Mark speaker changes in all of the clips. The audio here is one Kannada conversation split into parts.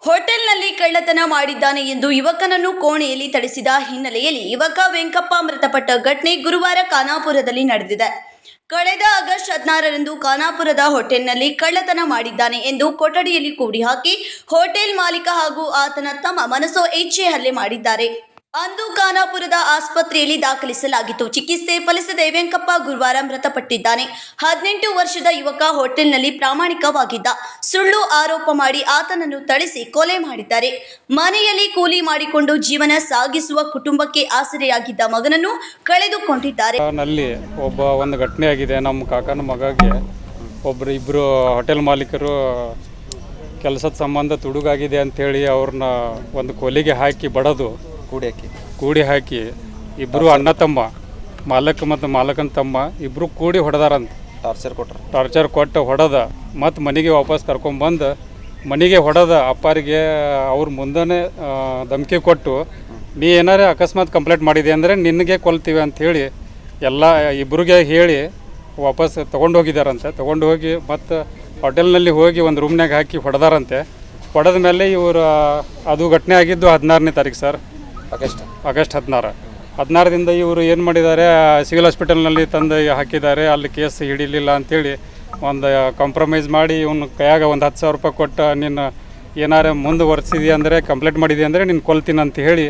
Speaker 1: ಹೋಟೆಲ್ನಲ್ಲಿ ಕಳ್ಳತನ ಮಾಡಿದ್ದಾನೆ ಎಂದು ಯುವಕನನ್ನು ಕೋಣೆಯಲ್ಲಿ ತಳಿಸಿದ ಹಿನ್ನೆಲೆಯಲ್ಲಿ ಯುವಕ ವೆಂಕಪ್ಪ ಮೃತಪಟ್ಟ ಘಟನೆ ಗುರುವಾರ ಖಾನಾಪುರದಲ್ಲಿ ನಡೆದಿದೆ. ಕಳೆದ ಆಗಸ್ಟ್ 16ರಂದು ಖಾನಾಪುರದ ಹೋಟೆಲ್ನಲ್ಲಿ ಕಳ್ಳತನ ಮಾಡಿದ್ದಾನೆ ಎಂದು ಕೊಠಡಿಯಲ್ಲಿ ಕೂಡಿ ಹಾಕಿ ಹೋಟೆಲ್ ಮಾಲೀಕ ಹಾಗೂ ಆತನ ತಮ್ಮ ಮನಸೋ ಇಚ್ಛೆ ಹಲ್ಲೆ ಮಾಡಿದ್ದಾರೆ. ಅಂದು ಖಾನಾಪುರದ ಆಸ್ಪತ್ರೆಯಲ್ಲಿ ದಾಖಲಿಸಲಾಗಿತ್ತು. ಚಿಕಿತ್ಸೆ ಫಲಿಸದೆ ವೆಂಕಪ್ಪ ಗುರುವಾರ ಮೃತಪಟ್ಟಿದ್ದಾನೆ. 18 ವರ್ಷದ ಯುವಕ ಹೋಟೆಲ್ನಲ್ಲಿ ಪ್ರಾಮಾಣಿಕವಾಗಿದ್ದ. ಸುಳ್ಳು ಆರೋಪ ಮಾಡಿ ಆತನನ್ನು ಥಳಿಸಿ ಕೊಲೆ ಮಾಡಿದ್ದಾರೆ. ಮನೆಯಲ್ಲಿ ಕೂಲಿ ಮಾಡಿಕೊಂಡು ಜೀವನ ಸಾಗಿಸುವ ಕುಟುಂಬಕ್ಕೆ ಆಸರೆಯಾಗಿದ್ದ ಮಗನನ್ನು ಕಳೆದುಕೊಂಡಿದ್ದಾರೆ.
Speaker 2: ನಲ್ಲಿ ಒಂದು ಘಟನೆ ಆಗಿದೆ. ನಮ್ಮ ಕಾಕನ ಮಗಗೆ ಇಬ್ಬರು ಹೋಟೆಲ್ ಮಾಲೀಕರು ಕೆಲಸದ ಸಂಬಂಧ ತುಡುಗಾಗಿದೆ ಅಂಥೇಳಿ ಅವ್ರನ್ನ ಒಂದು ಕೊಲೆಗೆ ಹಾಕಿ ಬಡದು ಕೂಡಿ ಹಾಕಿ ಇಬ್ಬರು ಅಣ್ಣ ತಮ್ಮ ಮಾಲಕ ಮತ್ತು ಮಾಲಕನ ತಮ್ಮ ಇಬ್ಬರು ಕೂಡಿ ಹೊಡೆದಾರಂತ. ಟಾರ್ಚರ್ ಕೊಟ್ಟು ಹೊಡೆದ ಮತ್ತು ಮನೆಗೆ ವಾಪಸ್ ಕರ್ಕೊಂಬಂದು ಮನೆಗೆ ಹೊಡೆದ ಅಪ್ಪರಿಗೆ ಅವ್ರ ಮುಂದೆ ಧಮಕಿ ಕೊಟ್ಟು ನೀ ಏನಾರೇ ಅಕಸ್ಮಾತ್ ಕಂಪ್ಲೇಂಟ್ ಮಾಡಿದೆ ಅಂದರೆ ನಿನಗೆ ಕೊಲ್ತೀವಿ ಅಂಥೇಳಿ ಎಲ್ಲ ಇಬ್ಬರಿಗೆ ಹೇಳಿ ವಾಪಸ್ ತೊಗೊಂಡು ಹೋಗಿದ್ದಾರಂತೆ. ತೊಗೊಂಡು ಹೋಗಿ ಮತ್ತು ಹೋಟೆಲ್ನಲ್ಲಿ ಹೋಗಿ ಒಂದು ರೂಮ್ನಾಗ ಹಾಕಿ ಹೊಡೆದಾರಂತೆ. ಹೊಡೆದ ಮೇಲೆ ಇವರು ಅದು ಘಟನೆ ಆಗಿದ್ದು 16ನೇ ತಾರೀಕು ಸರ್, ಆಗಸ್ಟ್ 16ರಿಂದ ಇವರು ಏನು ಮಾಡಿದ್ದಾರೆ, ಸಿವಿಲ್ ಹಾಸ್ಪಿಟಲ್ನಲ್ಲಿ ತಂದು ಹಾಕಿದ್ದಾರೆ. ಅಲ್ಲಿ ಕೇಸ್ ಹಿಡಿಲಿಲ್ಲ ಅಂಥೇಳಿ ಒಂದು ಕಾಂಪ್ರಮೈಸ್ ಮಾಡಿ ಇವನು ಕೈಯಾಗ ಒಂದು 10,000 ರೂಪಾಯಿ ಕೊಟ್ಟು ನೀನು ಏನಾರು ಮುಂದುವರೆಸಿದೆ ಅಂದರೆ ಕಂಪ್ಲೇಂಟ್ ಮಾಡಿದೆ ಅಂದರೆ ನೀನು ಕೊಲ್ತೀನಿ ಅಂತ ಹೇಳಿ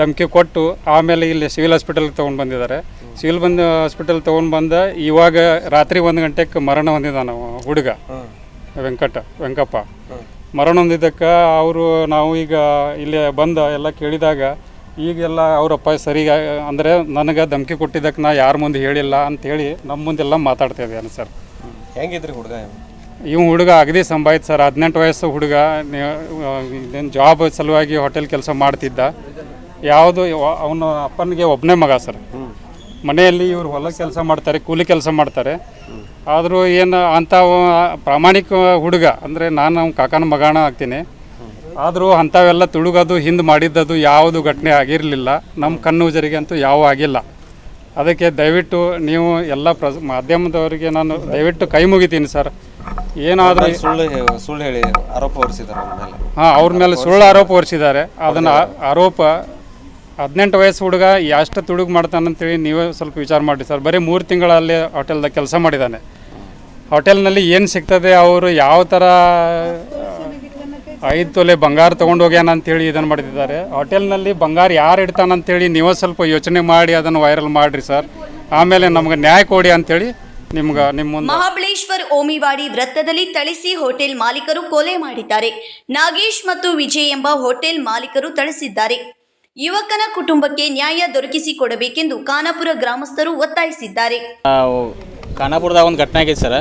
Speaker 2: ಧಮಕಿ ಕೊಟ್ಟು ಆಮೇಲೆ ಇಲ್ಲಿ ಸಿವಿಲ್ ಹಾಸ್ಪಿಟಲ್ಗೆ ತೊಗೊಂಡು ಬಂದಿದ್ದಾರೆ. ಸಿವಿಲ್ ಹಾಸ್ಪಿಟಲ್ ತೊಗೊಂಡು ಬಂದ ಇವಾಗ ರಾತ್ರಿ 1 ಗಂಟೆಗೆ ಮರಣ ಹೊಂದಿದ್ದಾನೆ ಹುಡುಗ ವೆಂಕಪ್ಪ. ಮರಣ ಹೊಂದಿದ್ದಕ್ಕೆ ಅವರು ನಾವು ಈಗ ಇಲ್ಲಿ ಬಂದ ಎಲ್ಲ ಕೇಳಿದಾಗ ಈಗೆಲ್ಲ ಅವರಪ್ಪ ಸರಿ ಅಂದರೆ ನನಗೆ ಧಮಕಿ ಕೊಟ್ಟಿದ್ದಕ್ಕೆ ನಾ ಯಾರ ಮುಂದೆ ಹೇಳಿಲ್ಲ ಅಂಥೇಳಿ ನಮ್ಮ ಮುಂದೆಲ್ಲ ಮಾತಾಡ್ತಾ ಇದ್ದಾನೆ ಸರ್.
Speaker 3: ಹೆಂಗಿದ್ರಿ ಹುಡುಗ?
Speaker 2: ಹುಡುಗ ಅಗದಿ ಸಂಭಾಯ್ತು ಸರ್. 18 ವಯಸ್ಸು ಹುಡುಗ. ಜಾಬ್ ಸಲುವಾಗಿ ಹೋಟೆಲ್ ಕೆಲಸ ಮಾಡ್ತಿದ್ದ. ಯಾವುದು ಅವನ ಅಪ್ಪನಿಗೆ ಒಬ್ಬನೇ ಮಗ ಸರ್. ಮನೆಯಲ್ಲಿ ಇವರು ಹೊಲ ಕೆಲಸ ಮಾಡ್ತಾರೆ, ಕೂಲಿ ಕೆಲಸ ಮಾಡ್ತಾರೆ. ಆದರೂ ಏನು ಅಂಥ ಪ್ರಾಮಾಣಿಕ ಹುಡುಗ ಅಂದರೆ ನಾನು ಅವ್ನ ಕಾಕನ ಮಗಾಣ ಆಗ್ತೀನಿ. ಆದರೂ ಅಂಥವೆಲ್ಲ ತುಳುಗೋದು ಹಿಂದೆ ಮಾಡಿದ್ದದು ಯಾವುದು ಘಟನೆ ಆಗಿರಲಿಲ್ಲ. ನಮ್ಮ ಕಣ್ಣುಜರಿಗೆ ಅಂತೂ ಯಾವ ಆಗಿಲ್ಲ. ಅದಕ್ಕೆ ದಯವಿಟ್ಟು ನೀವು ಎಲ್ಲ ಮಾಧ್ಯಮದವರಿಗೆ ನಾನು ದಯವಿಟ್ಟು ಕೈ ಮುಗಿತೀನಿ ಸರ್. ಏನಾದರೂ
Speaker 3: ಸುಳ್ಳು ಹೇಳಿ ಆರೋಪ ಹೊರಿಸಿದ್ದಾರೆ
Speaker 2: ಅವ್ರ ಮೇಲೆ ಸುಳ್ಳು ಆರೋಪ ಹೊರಿಸಿದ್ದಾರೆ. ಅದನ್ನು ಆರೋಪ 18 ವಯಸ್ಸು ಹುಡುಗ ಎಷ್ಟು ತುಡುಗು ಮಾಡ್ತಾನಂತೇಳಿ ನೀವೇ ಸ್ವಲ್ಪ ವಿಚಾರ ಮಾಡಿ ಸರ್. ಬರೀ 3 ತಿಂಗಳಲ್ಲಿ ಹೋಟೆಲ್ದಾಗ ಕೆಲಸ ಮಾಡಿದ್ದಾನೆ. ಹೋಟೆಲ್ನಲ್ಲಿ ಏನು ಸಿಗ್ತದೆ, ಅವರು ಯಾವ ಥರ 5 ತೊಲೆ ಬಂಗಾರ ತೊಗೊಂಡು ಹೋಗ್ಯಾನ ಅಂತೇಳಿ ಇದನ್ನು ಮಾಡಿದ್ದಾರೆ. ಹೋಟೆಲ್ನಲ್ಲಿ ಬಂಗಾರ ಯಾರು ಇಡ್ತಾನಂತೇಳಿ ನೀವೇ ಸ್ವಲ್ಪ ಯೋಚನೆ ಮಾಡಿ ಅದನ್ನು ವೈರಲ್ ಮಾಡಿರಿ ಸರ್. ಆಮೇಲೆ ನಮ್ಗೆ ನ್ಯಾಯ ಕೊಡಿ ಅಂಥೇಳಿ ನಿಮ್ಮ
Speaker 1: ಮಹಾಬಲೇಶ್ವರ್ ಓಮಿವಾಡಿ ವೃತ್ತದಲ್ಲಿ ಥಳಿಸಿ ಹೋಟೆಲ್ ಮಾಲೀಕರು ಕೊಲೆ ಮಾಡಿದ್ದಾರೆ. ನಾಗೇಶ್ ಮತ್ತು ವಿಜಯ್ ಎಂಬ ಹೋಟೆಲ್ ಮಾಲೀಕರು ಥಳಿಸಿದ್ದಾರೆ. ಯುವಕನ ಕುಟುಂಬಕ್ಕೆ ನ್ಯಾಯ ದೊರಕಿಸಿಕೊಡಬೇಕೆಂದು ಖಾನಾಪುರ ಗ್ರಾಮಸ್ಥರು ಒತ್ತಾಯಿಸಿದ್ದಾರೆ.
Speaker 4: ಖಾನಾಪುರದಾಗ ಒಂದು ಘಟನೆ ಆಗಿದೆ ಸರ್.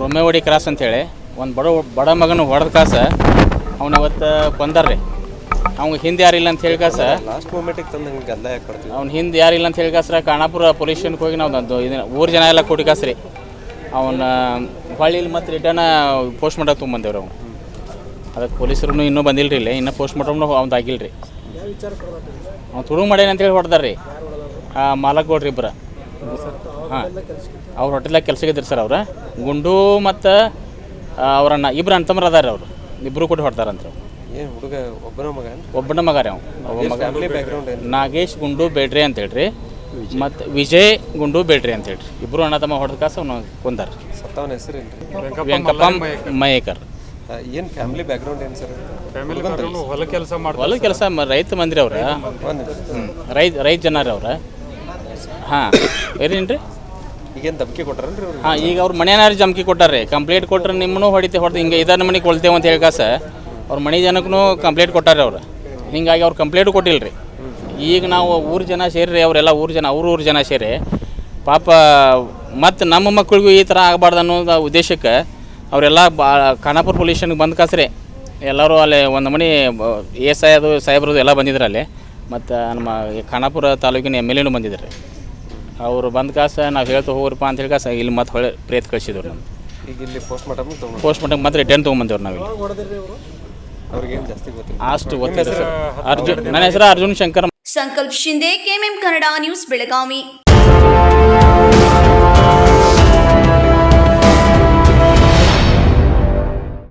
Speaker 4: ರೊಮ್ಮೆವಾಡಿ ಕ್ರಾಸ್ ಅಂತೇಳಿ ಒಂದು ಬಡ ಮಗನ ಹೊಡೆದ ಕಾಸ ಅವ್ನು ಇವತ್ತು ಕೊಂದಾರ್ರಿ. ಅವ್ನಿಗೆ ಹಿಂದೆ ಯಾರಿಲ್ಲ ಅಂತ ಹೇಳಿ ಕಾಸ ಅವ್ನು ಹಿಂದೆ ಯಾರಿಲ್ಲ ಅಂತ ಹೇಳಿ ಕಾಸ್ರ ಖಾನಾಪುರ ಪೊಲೀಸ್ ಸ್ಟೇಷನ್ಗೆ ಹೋಗಿ ನಾವು ಊರು ಜನ ಎಲ್ಲ ಕೊಟ್ಟು ಕಾಸ್ರಿ ಅವನ್ನ ಹೊಳ್ಳಿಲಿ ಮತ್ತು ರಿಟರ್ನ್ ಪೋಸ್ಟ್ ಮಾರ್ಟಮ್ ತೊಗೊಂಬಂದೇವ್ರಿ. ಅವ್ನು ಅದಕ್ಕೆ ಪೊಲೀಸರು ಇನ್ನೂ ಬಂದಿಲ್ಲ ರೀ. ಇನ್ನೂ ಪೋಸ್ಟ್ ಮಾರ್ಟಮ್ನು ಅವ್ನು ಆಗಿಲ್ಲ ರೀ. ಅವ್ನು ತುಡುಗು ಮಾಡ್ಯಾನ ಅಂತೇಳಿ ಹೊಡೆದಾರ್ರಿ ಮಾಲಕ್ಗೌಡ್ರಿ ಇಬ್ಬರು. ಹಾಂ, ಅವ್ರು ಹೋಟೆಲ್ದಾಗ ಕೆಲಸಕ್ಕೆ ಸರ್. ಅವ್ರು ಗುಂಡು ಮತ್ತು ಅವ್ರನ್ನ ಇಬ್ಬರು ಅಣ್ತಮ್ಮರು ಅದಾರ. ಅವರು ಇಬ್ಬರು ಕೂಡ ಹೊಡ್ತಾರಂತ. ಒಬ್ಬನ ಮಗ ರೀ. ನಾಗೇಶ್ ಗುಂಡು ಬೇಡ್ರಿ ಅಂತ ಹೇಳ್ರಿ ಮತ್ತು ವಿಜಯ್ ಗುಂಡು ಬೇಡ್ರಿ ಅಂತ ಹೇಳ್ರಿ. ಇಬ್ಬರು ಅಣ್ಣ ತಮ್ಮ ಹೊಡೆದ ಕಾಸ ಅವ್ನು ಕೊಂದಾರ. ವೆಂಕಪ್ಪ ಮಯೇಕರ್.
Speaker 3: ಏನು ಫ್ಯಾಮಿಲಿ ಬ್ಯಾಕ್ಗ್ರೌಂಡ್ ಏನು ಸರ್?
Speaker 2: ಹೊಲ
Speaker 4: ಕೆಲಸ ರೈತ ಮಂದಿರಿ ಅವ್ರ. ರೈತ ಜನ ರೀ ಅವ್ರ. ಹಾಂ, ಏನೇನು ರೀ
Speaker 3: ಈಗೇನು ಧಮಕಿ ಕೊಟ್ಟಾರನ್ರಿ?
Speaker 4: ಹಾಂ, ಈಗ ಅವ್ರ ಮನೆಯನ್ನಾರು ಧಮಕಿ ಕೊಟ್ಟಾರ್ರಿ. ಕಂಪ್ಲೇಂಟ್ ಕೊಟ್ರೆ ನಿಮ್ಮನ್ನು ಹೊಡಿತೆ ಹಿಂಗೆ ಇದನ್ನ ಮನೆಗೆ ಕೊಳ್ತೇವೆ ಅಂತ ಹೇಳಿ ಕಾಸ ಅವ್ರ ಮನೆ ಜನಕ್ಕೂ ಕಂಪ್ಲೇಂಟ್ ಕೊಟ್ಟಾರ್ರಿ ಅವ್ರು. ಹೀಗಾಗಿ ಅವ್ರು ಕಂಪ್ಲೇಂಟ್ ಕೊಟ್ಟಿಲ್ಲ ರೀ. ಈಗ ನಾವು ಊರು ಜನ ಸೇರಿ ಅವರೆಲ್ಲ ಊರು ಜನ ಸೇರಿ ಪಾಪ ಮತ್ತು ನಮ್ಮ ಮಕ್ಕಳಿಗೂ ಈ ಥರ ಆಗಬಾರ್ದು ಅನ್ನೋ ಉದ್ದೇಶಕ್ಕೆ ಅವರೆಲ್ಲ ಖಾನಾಪುರ ಪೊಲೀಸ್ ಸ್ಟೇಷನ್ಗೆ ಬಂದು ಕಾಸ್ರಿ ಎಲ್ಲರೂ ಅಲ್ಲಿ ಒಂದು ಮನೆ ASI ಅದು ಸಾಹೇಬ್ರದ್ದು ಎಲ್ಲ ಬಂದಿದ್ರು ಅಲ್ಲಿ. ಮತ್ತು ನಮ್ಮ ಖಾನಾಪುರ ತಾಲೂಕಿನ MLA ಬಂದಿದ್ರು ರೀ. ಅವರು ಬಂದ ಕಾಸ ನಾವು ಹೇಳ್ತಾ ಹೋಗ್ರಪ್ಪ ಅಂತ ಹೇಳಿ ಕಾಸ ಇಲ್ಲಿ ಮತ್ತೆ ಹೊಳೆ ಪ್ರೇತ್ ಕಳಿಸಿದ್ರು. ನಮ್ಮ
Speaker 3: ಈಗ ಇಲ್ಲಿ ಪೋಸ್ಟ್
Speaker 4: ಮಾರ್ಟಮ್ ಮತ್ತೆ ರಿಟರ್ನ್ ತೊಗೊಂಬಂದೇವ್ರು ನಾವು ಇಲ್ಲಿ. ಅಷ್ಟು ಗೊತ್ತಿದೆ ಸರ್. ನನ್ನ ಹೆಸರು ಅರ್ಜುನ್ ಶಂಕರ್.
Speaker 1: ಸಂಕಲ್ಪ ಶಿಂದೆ, KMM ಕನ್ನಡ ನ್ಯೂಸ್, ಬೆಳಗಾವಿ.